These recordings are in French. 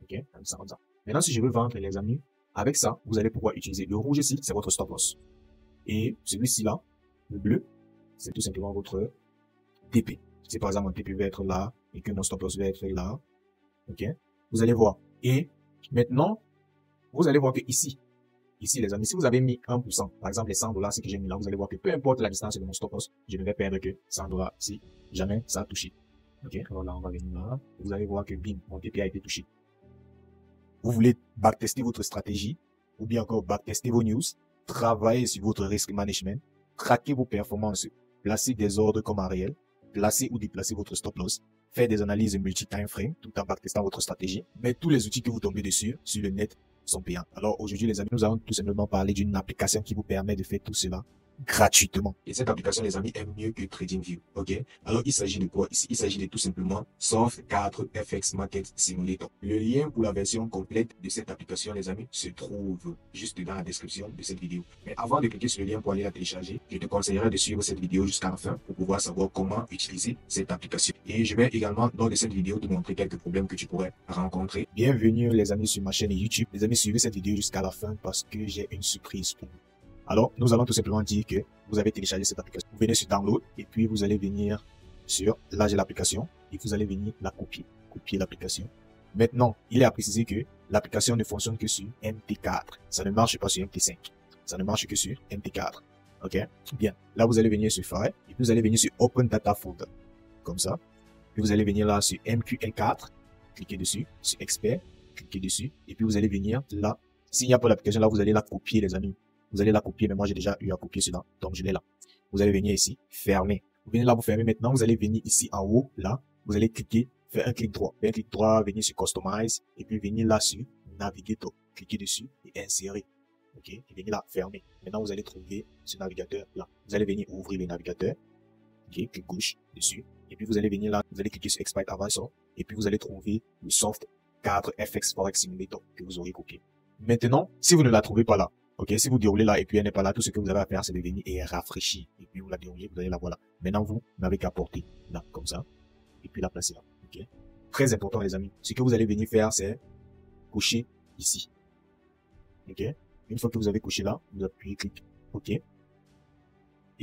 Ok, comme ça, comme ça. Maintenant, si je veux vendre, les amis, avec ça, vous allez pouvoir utiliser le rouge ici, c'est votre stop loss. Et celui-ci là, le bleu, c'est tout simplement votre TP. Si par exemple mon TP va être là et que mon stop loss va être là, ok, vous allez voir. Et maintenant, vous allez voir que ici, les amis, si vous avez mis 1%, par exemple les 100 $, ce que j'ai mis là, vous allez voir que peu importe la distance de mon stop loss, je ne vais perdre que 100 $ si jamais ça a touché. Ok, alors là, on va venir là. Vous allez voir que bim, mon TP a été touché. Vous voulez backtester votre stratégie, ou bien encore backtester vos news, travailler sur votre risk management, traquer vos performances, placer des ordres comme en réel, placer ou déplacer votre stop loss, faire des analyses multi-time frame tout en backtestant votre stratégie. Mais tous les outils que vous tombez dessus sur le net sont payants. Alors aujourd'hui les amis, nous allons tout simplement parler d'une application qui vous permet de faire tout cela gratuitement. Et cette application, les amis, est mieux que TradingView. Ok? Alors, il s'agit de quoi ici? Il s'agit de tout simplement Soft 4 FX Market Simulator. Le lien pour la version complète de cette application, les amis, se trouve juste dans la description de cette vidéo. Mais avant de cliquer sur le lien pour aller la télécharger, je te conseillerais de suivre cette vidéo jusqu'à la fin pour pouvoir savoir comment utiliser cette application. Et je vais également, lors de cette vidéo, te montrer quelques problèmes que tu pourrais rencontrer. Bienvenue, les amis, sur ma chaîne YouTube. Les amis, suivez cette vidéo jusqu'à la fin parce que j'ai une surprise pour vous. Alors, nous allons tout simplement dire que vous avez téléchargé cette application. Vous venez sur Download et puis vous allez venir sur là j'ai l'application et vous allez venir la copier l'application. Maintenant, il est à préciser que l'application ne fonctionne que sur MT4. Ça ne marche pas sur MT5. Ça ne marche que sur MT4. Ok? Bien. Là, vous allez venir sur File et puis vous allez venir sur Open Data Folder. Comme ça. Puis vous allez venir là sur MQL4. Cliquez dessus. Sur Expert. Cliquez dessus. Et puis vous allez venir là. S'il n'y a pas l'application là, vous allez la copier, les amis. Vous allez la copier, mais moi j'ai déjà eu à copier cela, donc je l'ai là. Vous allez venir ici, fermer. Vous venez là, vous fermez. Maintenant, vous allez venir ici en haut, là. Vous allez cliquer, faire un clic droit. Un clic droit, venir sur Customize, et puis venir là sur Navigator. Cliquez dessus et insérer. Ok, et venir là, fermer. Maintenant, vous allez trouver ce navigateur là. Vous allez venir ouvrir le navigateur. Ok, clic gauche dessus. Et puis vous allez venir là, vous allez cliquer sur Expert Advisor, et puis vous allez trouver le Soft 4 FX Forex Simulator que vous aurez copié. Maintenant, si vous ne la trouvez pas là, ok, si vous déroulez là et puis elle n'est pas là, tout ce que vous avez à faire, c'est de venir et rafraîchir. Et puis vous la déroulez, vous allez la voir là. Maintenant, vous n'avez qu'à porter là, comme ça. Et puis la placer là. Ok. Très important, les amis. Ce que vous allez venir faire, c'est cocher ici. Ok. Une fois que vous avez coché là, vous appuyez clic OK. Et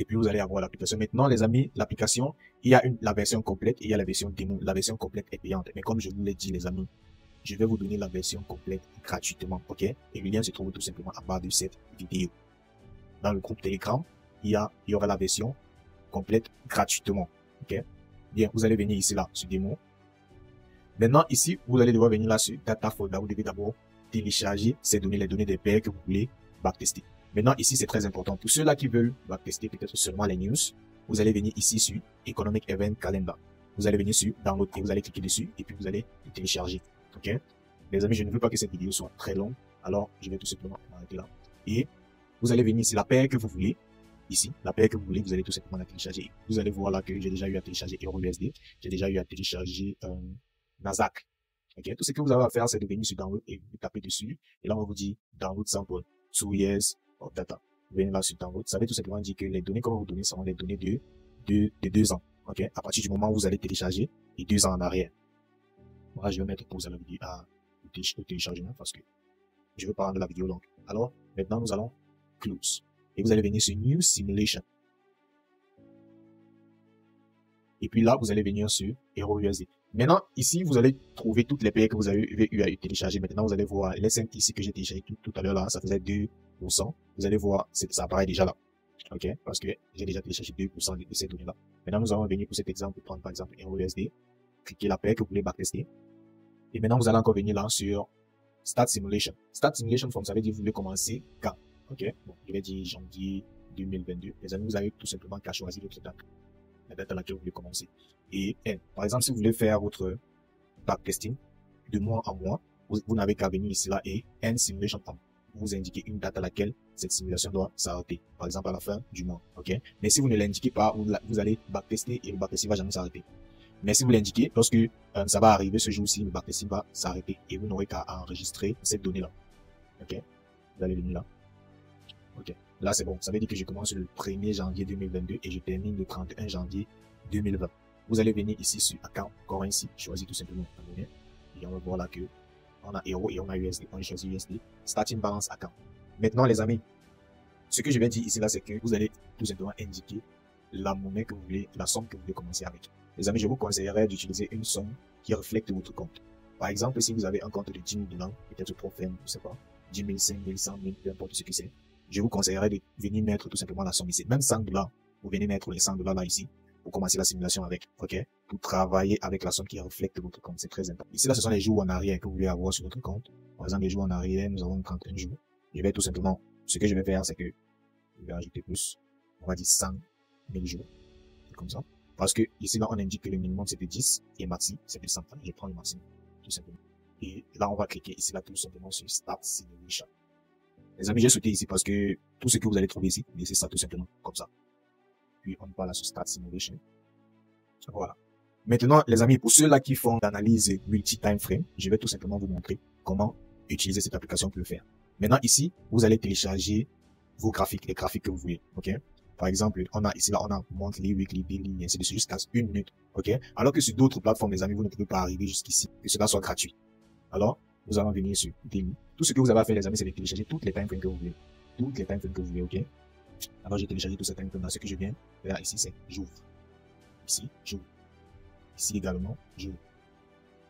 puis vous allez avoir l'application. Maintenant, les amis, l'application, il y a la version complète et il y a la version démo. La version complète est payante. Mais comme je vous l'ai dit, les amis, je vais vous donner la version complète gratuitement, ok? Et le lien se trouve tout simplement en bas de cette vidéo. Dans le groupe Telegram, il y aura la version complète gratuitement, ok? Bien, vous allez venir ici là, sur démo. Maintenant, ici, vous allez devoir venir là sur Data Folder. Vous devez d'abord télécharger ces données, les données des paires que vous voulez backtester. Maintenant, ici, c'est très important. Pour ceux-là qui veulent backtester peut-être seulement les news, vous allez venir ici sur Economic Event Calendar. Vous allez venir sur Download et vous allez cliquer dessus et puis vous allez le télécharger. Ok, les amis, je ne veux pas que cette vidéo soit très longue, alors je vais tout simplement m'arrêter là. Et vous allez venir ici, la paire que vous voulez, ici, la paire que vous voulez, vous allez tout simplement la télécharger. Vous allez voir là que j'ai déjà eu à télécharger EuroUSD, j'ai déjà eu à télécharger Nasdaq. Ok, tout ce que vous avez à faire, c'est de venir sur Download et vous tapez dessus. Et là, on vous dit Download Sample 2 years of data. Vous venez là sur Download. Ça veut tout simplement dire que les données qu'on va vous donner seront des données de 2 ans. Ok, à partir du moment où vous allez télécharger et 2 ans en arrière. Moi, je vais mettre pause à la vidéo, au téléchargement parce que je veux pas rendre la vidéo longue. Alors, maintenant, nous allons close. Et vous allez venir sur New Simulation. Et puis là, vous allez venir sur EuroUSD. Maintenant, ici, vous allez trouver toutes les paires que vous avez eu à télécharger. Maintenant, vous allez voir les 5 ici que j'ai téléchargé tout à l'heure là, ça faisait 2%. Vous allez voir, ça apparaît déjà là. Ok, parce que j'ai déjà téléchargé 2% de ces données là. Maintenant, nous allons venir pour cet exemple, prendre par exemple EuroUSD. Cliquez la paire que vous voulez backtester. Et maintenant, vous allez encore venir là sur Start Simulation. Start Simulation Form, ça veut dire que vous voulez commencer quand? Ok, bon, je vais dire janvier 2022. Les amis, vous avez tout simplement qu'à choisir votre date, la date à laquelle vous voulez commencer. Et par exemple, si vous voulez faire votre backtesting de mois en mois, vous n'avez qu'à venir ici là et End Simulation Form. Vous indiquez une date à laquelle cette simulation doit s'arrêter. Par exemple, à la fin du mois. Ok, mais si vous ne l'indiquez pas, vous allez backtester et le backtesting va jamais s'arrêter. Mais si vous l'indiquez, lorsque ça va arriver ce jour-ci, le backtesting va s'arrêter et vous n'aurez qu'à enregistrer cette donnée-là. Ok, vous allez venir là. Ok, là c'est bon. Ça veut dire que je commence le 1er janvier 2022 et je termine le 31 janvier 2020. Vous allez venir ici sur Account, encore ici, choisir tout simplement abonner et on va voir là que on a Euro et on a USD. On choisit USD. Starting balance account. Maintenant, les amis, ce que je vais dire ici, là, c'est que vous allez tout simplement indiquer la monnaie que vous voulez, la somme que vous voulez commencer avec. Les amis, je vous conseillerais d'utiliser une somme qui reflète votre compte. Par exemple, si vous avez un compte de 10 000 $, peut-être trop faible, je sais pas, 10 000, 5 000, 100 000, peu importe ce que c'est, je vous conseillerais de venir mettre tout simplement la somme ici. Même 100 $, vous venez mettre les 100 $ là ici, pour commencer la simulation avec, ok? Pour travailler avec la somme qui reflète votre compte, c'est très important. Ici, là, ce sont les jours en arrière que vous voulez avoir sur votre compte. Par exemple, les jours en arrière, nous avons 31 jours. Je vais tout simplement, ce que je vais faire, c'est que je vais ajouter plus, on va dire 100 000 jours. Comme ça. Parce que ici, là, on indique que le minimum c'est de 10 et maxi c'est de 100. Je prends le maximum, tout simplement. Et là, on va cliquer ici, là, tout simplement sur Start Simulation. Les amis, j'ai sauté ici parce que tout ce que vous allez trouver ici, laissez ça tout simplement comme ça. Puis, on va là sur Start Simulation. Voilà. Maintenant, les amis, pour ceux-là qui font l'analyse multi-time frame, je vais tout simplement vous montrer comment utiliser cette application pour le faire. Maintenant, ici, vous allez télécharger vos graphiques, les graphiques que vous voulez, ok? Par exemple, on a ici, là, on a monthly, weekly, daily, ainsi de suite, jusqu'à 1 minute, ok? Alors que sur d'autres plateformes, les amis, vous ne pouvez pas arriver jusqu'ici, que cela soit gratuit. Alors, nous allons venir sur daily. Tout ce que vous avez à faire, les amis, c'est de télécharger toutes les time frames que vous voulez. Toutes les time frames que vous voulez, ok? Alors, j'ai téléchargé tous ces time frames là. Ce que je viens faire ici, c'est j'ouvre. Ici, j'ouvre. Ici également, j'ouvre.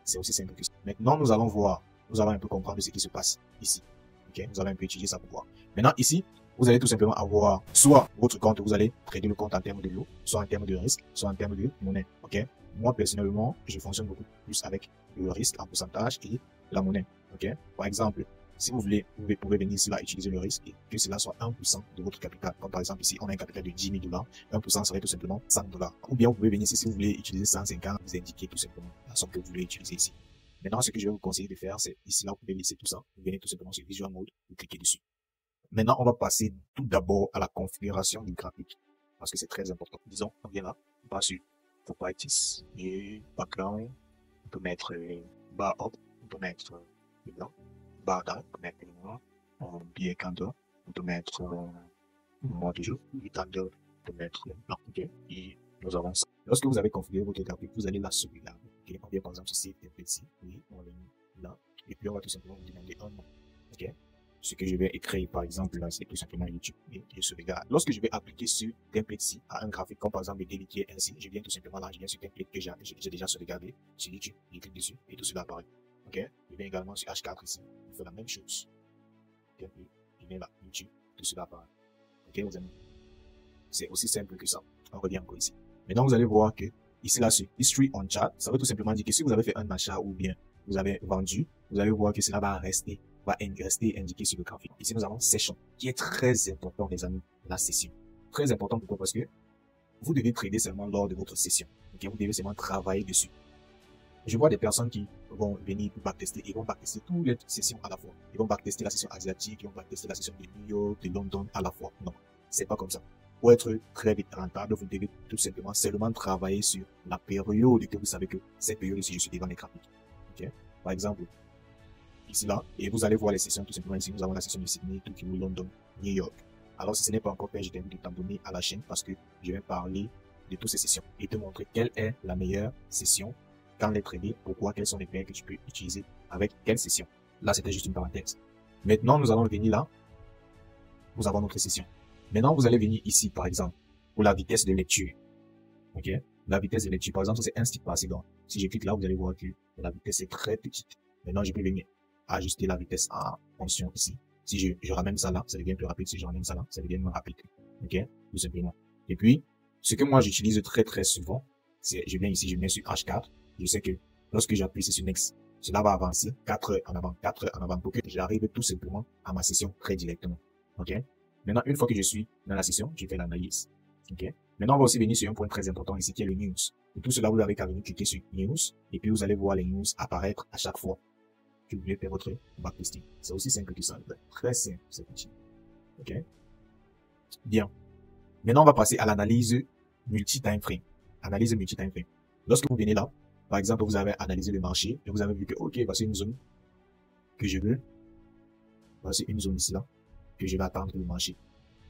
C'est aussi simple que ça. Maintenant, nous allons voir, nous allons un peu comprendre ce qui se passe ici. Ok? Nous allons un peu étudier ça pour voir. Maintenant, ici, vous allez tout simplement avoir soit votre compte, vous allez trader le compte en termes de lot, soit en termes de risque, soit en termes de monnaie. Ok? Moi, personnellement, je fonctionne beaucoup plus avec le risque en pourcentage et la monnaie. Ok? Par exemple, si vous voulez, vous pouvez venir ici là utiliser le risque et que cela soit 1% de votre capital. Comme par exemple ici, on a un capital de 10 000 $, 1% serait tout simplement 100 $. Ou bien vous pouvez venir ici, si vous voulez utiliser 150, vous indiquez tout simplement la somme que vous voulez utiliser ici. Maintenant, ce que je vais vous conseiller de faire, c'est ici là, vous pouvez laisser tout ça. Vous venez tout simplement sur Visual Mode, vous cliquez dessus. Maintenant, on va passer tout d'abord à la configuration du graphique, parce que c'est très important. Disons, on vient là, on va sur Properties et Background, on peut mettre Bar Up, on peut mettre le blanc, Bar Down, on peut mettre le noir, Beer Candle, on peut mettre le noir du jour, et Candle, on peut mettre le blanc, ok? Et nous avons ça. Lorsque vous avez configuré votre graphique, vous allez là celui-là, ok? On vient par exemple sur Save Template, oui, on va venir là, et puis on va tout simplement vous demander un nom, ok? Ce que je vais écrire, par exemple, là, c'est tout simplement YouTube et je sauvegarde. Lorsque je vais appliquer ce template-ci à un graphique, comme par exemple le daily qui est ainsi, je viens tout simplement là, je viens sur template que j'ai déjà sauvegardé sur YouTube, je clique dessus et tout cela apparaît. Ok? Je viens également sur H4 ici, je fais la même chose. Template, je viens là, YouTube, tout cela apparaît. Ok, vous amis? C'est aussi simple que ça. On revient encore ici. Maintenant, vous allez voir que ici, là, sur History on Chart, ça veut tout simplement dire que si vous avez fait un achat ou bien vous avez vendu, vous allez voir que cela va rester indiqué sur le graphique. Ici, nous avons Session, qui est très important, les amis, la session. Très important, pourquoi? Parce que vous devez trader seulement lors de votre session. Ok, vous devez seulement travailler dessus. Je vois des personnes qui vont venir pour backtester, ils vont backtester toutes les sessions à la fois. Ils vont backtester la session asiatique, ils vont backtester la session de New York, de London à la fois. Non, c'est pas comme ça. Pour être très vite rentable, vous devez tout simplement seulement travailler sur la période que vous savez que cette période-ci, je suis devant les graphiques. Ok, par exemple, ici là, et vous allez voir les sessions tout simplement ici. Nous avons la session de Sydney, Tokyo, London, New York. Alors si ce n'est pas encore fait, je t'invite de t'abonner à la chaîne parce que je vais parler de toutes ces sessions et te montrer quelle est la meilleure session, quand les trader, pourquoi, quels sont les paires que tu peux utiliser avec quelle session. Là, c'était juste une parenthèse. Maintenant, nous allons venir là. Nous avons notre session. Maintenant, vous allez venir ici, par exemple, pour la vitesse de lecture. Ok? La vitesse de lecture, par exemple, c'est 1 stick par seconde. Si je clique là, vous allez voir que la vitesse est très petite. Maintenant, je peux venir ajuster la vitesse en fonction ici. Si je ramène ça là, ça devient plus rapide. Si je ramène ça là, ça devient moins rapide. Ok? Tout simplement. Et puis, ce que moi j'utilise très souvent, c'est, je viens ici, je mets sur H4. Je sais que lorsque j'appuie sur Next, cela va avancer 4 heures en avant, 4 heures en avant pour que j'arrive tout simplement à ma session très directement. Ok? Maintenant, une fois que je suis dans la session, je fais l'analyse. Ok? Maintenant, on va aussi venir sur un point très important ici qui est le news. Et tout cela, vous avez qu'à venir cliquer sur news et puis vous allez voir les news apparaître à chaque fois que vous voulez faire votre backtesting. C'est aussi simple que ça. Très simple, cet outil. Ok? Bien. Maintenant, on va passer à l'analyse multi-time frame. Analyse multi-time frame. Lorsque vous venez là, par exemple, vous avez analysé le marché et vous avez vu que, ok, voici une zone que je veux. Voici une zone ici là que je vais attendre le marché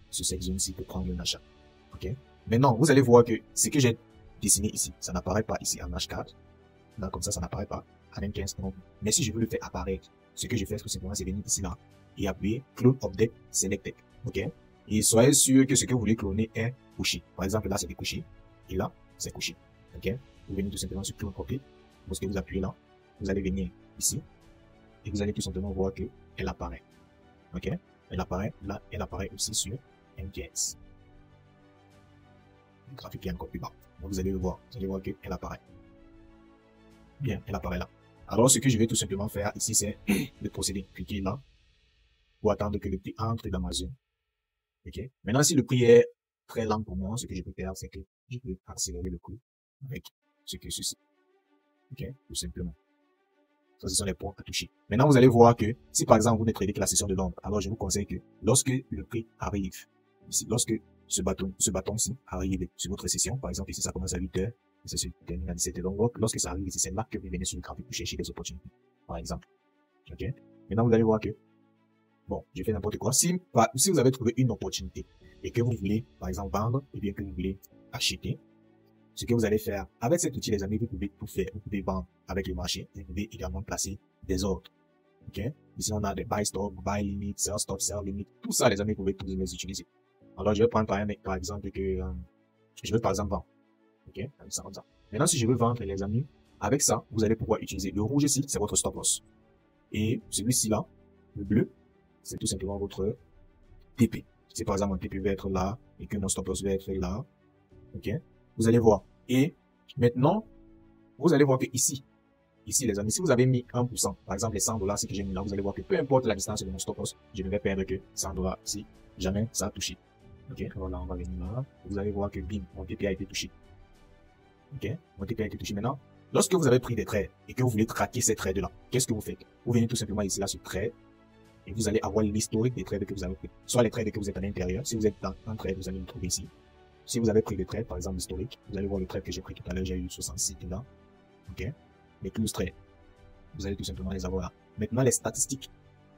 sur cette zone-ci pour prendre un achat. Ok? Maintenant, vous allez voir que ce que j'ai dessiné ici, ça n'apparaît pas ici en H4. Là, comme ça n'apparaît pas. à 15 non plus. Mais si je veux le faire apparaître, ce que je fais tout simplement, c'est venir ici là et appuyer Clone Object Selected. Ok? Et soyez sûr que ce que vous voulez cloner est couché. Par exemple, là, c'est couché. Et là, c'est couché. Ok? Vous venez tout simplement sur Clone Object. Lorsque vous appuyez là, vous allez venir ici. Et vous allez tout simplement voir qu'elle apparaît. Ok? Elle apparaît là, elle apparaît aussi sur M15. Le graphique est encore plus bas. Donc vous allez le voir. Vous allez voir qu'elle apparaît. Bien, elle apparaît là. Alors, ce que je vais tout simplement faire ici, c'est de procéder. Cliquez là pour attendre que le prix entre dans ma zone. Ok? Maintenant, si le prix est très lent pour moi, ce que je peux faire, c'est que je peux accélérer le prix avec ce que ceci. Ok? Tout simplement. Ça, ce sont les points à toucher. Maintenant, vous allez voir que si par exemple vous ne tradez que la session de l'ombre, alors je vous conseille que lorsque le prix arrive, ici, lorsque ce bâton-ci arrive sur votre session, par exemple ici ça commence à 8 heures, et ça se termine à 17 heures. Donc lorsque ça arrive ici, c'est là que vous venez sur le graphique pour chercher des opportunités, par exemple. Ok? Maintenant, vous allez voir que, bon, je fais n'importe quoi. Si vous avez trouvé une opportunité et que vous voulez, par exemple, vendre, et bien que vous voulez acheter, ce que vous allez faire, avec cet outil, les amis, vous pouvez tout faire. Vous pouvez vendre avec le marché. Vous pouvez également placer des ordres. Ok? Ici, on a des buy stop, buy limit, sell stop, sell limit. Tout ça, les amis, vous pouvez tous les utiliser. Alors, je vais prendre par exemple que, je veux par exemple vendre. Ok? Comme ça. Maintenant, si je veux vendre, les amis, avec ça, vous allez pouvoir utiliser le rouge ici, c'est votre stop loss. Et celui-ci là, le bleu, c'est tout simplement votre TP. Si par exemple, mon TP va être là, et que mon stop loss va être là. Ok? Vous allez voir. Et maintenant, vous allez voir que ici, les amis, si vous avez mis 1%, par exemple les 100 $, ce que j'ai mis là, vous allez voir que peu importe la distance de mon stop loss, je ne vais perdre que 100 $ si jamais ça a touché. Ok, voilà, on va venir là. Vous allez voir que bim, mon TP a été touché. Ok, mon TP a été touché. Maintenant, lorsque vous avez pris des trades et que vous voulez traquer ces trades-là, qu'est-ce que vous faites? Vous venez tout simplement ici là sur trade et vous allez avoir l'historique des trades que vous avez pris. Soit les trades que vous êtes à l'intérieur. Si vous êtes dans un trade, vous allez le trouver ici. Si vous avez pris des trades, par exemple historique, vous allez voir le trade que j'ai pris tout à l'heure, j'ai eu 66 $. Ok? Les 12 trades. Vous allez tout simplement les avoir là. Maintenant, les statistiques.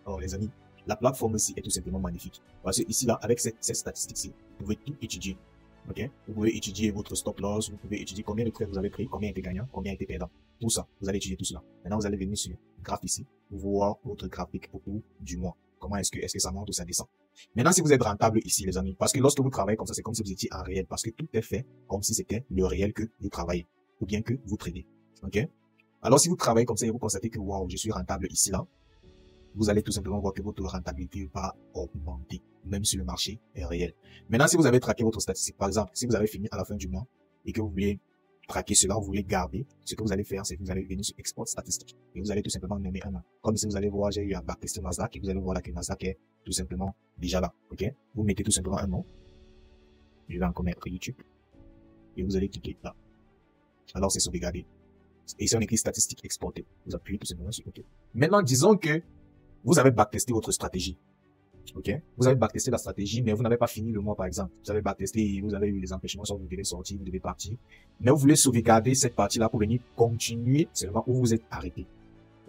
Oh, les amis, la plateforme ici est tout simplement magnifique. Parce que ici, là, avec cette statistique-ci, vous pouvez tout étudier. Ok? Vous pouvez étudier votre stop loss, vous pouvez étudier combien de trades vous avez pris, combien étaient gagnants, combien étaient perdants. Tout ça, vous allez étudier tout cela. Maintenant, vous allez venir sur le graphe ici, pour voir votre graphique au cours du mois. Comment est-ce que ça monte ou ça descend? Maintenant, si vous êtes rentable ici, les amis, parce que lorsque vous travaillez comme ça, c'est comme si vous étiez en réel, parce que tout est fait comme si c'était le réel que vous travaillez, ou bien que vous tradez. Ok? Alors, si vous travaillez comme ça et vous constatez que, waouh, je suis rentable ici, là, vous allez tout simplement voir que votre rentabilité va augmenter, même si le marché est réel. Maintenant, si vous avez traqué votre statistique, par exemple, si vous avez fini à la fin du mois et que vous voulez traquer cela, vous voulez garder, ce que vous allez faire, c'est que vous allez venir sur Export Statistique et vous allez tout simplement nommer un an. Comme ici, vous allez voir, j'ai eu un backtester Nasdaq et vous allez voir là que Nasdaq est tout simplement déjà là. Ok? Vous mettez tout simplement un nom. Je vais encore mettre YouTube et vous allez cliquer là. Alors, c'est sauvegardé. Et si on écrit statistique exportée, vous appuyez tout simplement sur OK. Maintenant, disons que vous avez backtesté votre stratégie. Ok? Vous avez backtesté la stratégie, mais vous n'avez pas fini le mois, par exemple. Vous avez backtesté et vous avez eu des empêchements, soit vous devez sortir, vous devez partir. Mais vous voulez sauvegarder cette partie-là pour venir continuer seulement où vous êtes arrêté.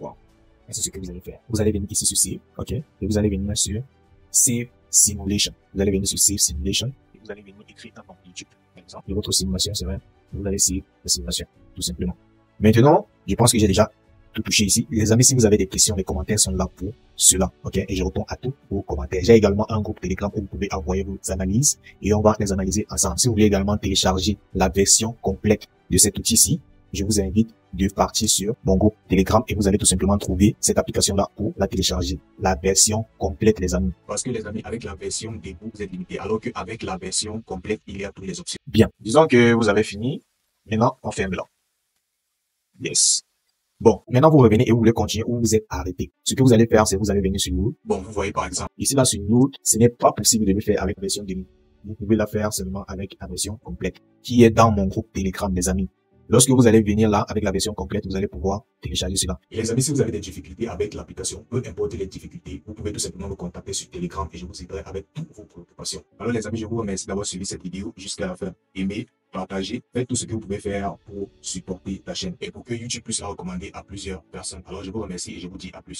Wow. Et c'est ce que vous allez faire. Vous allez venir ici sur Save, ok? Et vous allez venir sur Save Simulation. Vous allez venir sur Save Simulation et vous allez venir écrire un nom YouTube, par exemple. Et votre simulation, c'est vrai. Vous allez essayer la simulation, tout simplement. Maintenant, je pense que j'ai déjà tout touché ici. Les amis, si vous avez des questions, les commentaires sont là pour cela, ok? Et je réponds à tous vos commentaires. J'ai également un groupe Telegram où vous pouvez envoyer vos analyses et on va les analyser ensemble. Si vous voulez également télécharger la version complète de cet outil-ci, je vous invite de partir sur mon groupe Telegram et vous allez tout simplement trouver cette application-là pour la télécharger. La version complète, les amis. Parce que les amis, avec la version début, vous êtes limité, alors qu'avec la version complète, il y a toutes les options. Bien. Disons que vous avez fini. Maintenant, on ferme là. Yes. Bon, maintenant vous revenez et vous voulez continuer où vous êtes arrêté. Ce que vous allez faire, c'est vous allez venir sur Node. Bon, vous voyez par exemple, ici là sur Node, ce n'est pas possible de le faire avec la version démo. Vous pouvez la faire seulement avec la version complète, qui est dans mon groupe Telegram, les amis. Lorsque vous allez venir là avec la version complète, vous allez pouvoir télécharger cela. Et les amis, si vous avez des difficultés avec l'application, peu importe les difficultés, vous pouvez tout simplement me contacter sur Telegram et je vous aiderai avec toutes vos préoccupations. Alors les amis, je vous remercie d'avoir suivi cette vidéo jusqu'à la fin. Aimez, partagez, faites tout ce que vous pouvez faire pour supporter la chaîne et pour que YouTube puisse la recommander à plusieurs personnes. Alors je vous remercie et je vous dis à plus.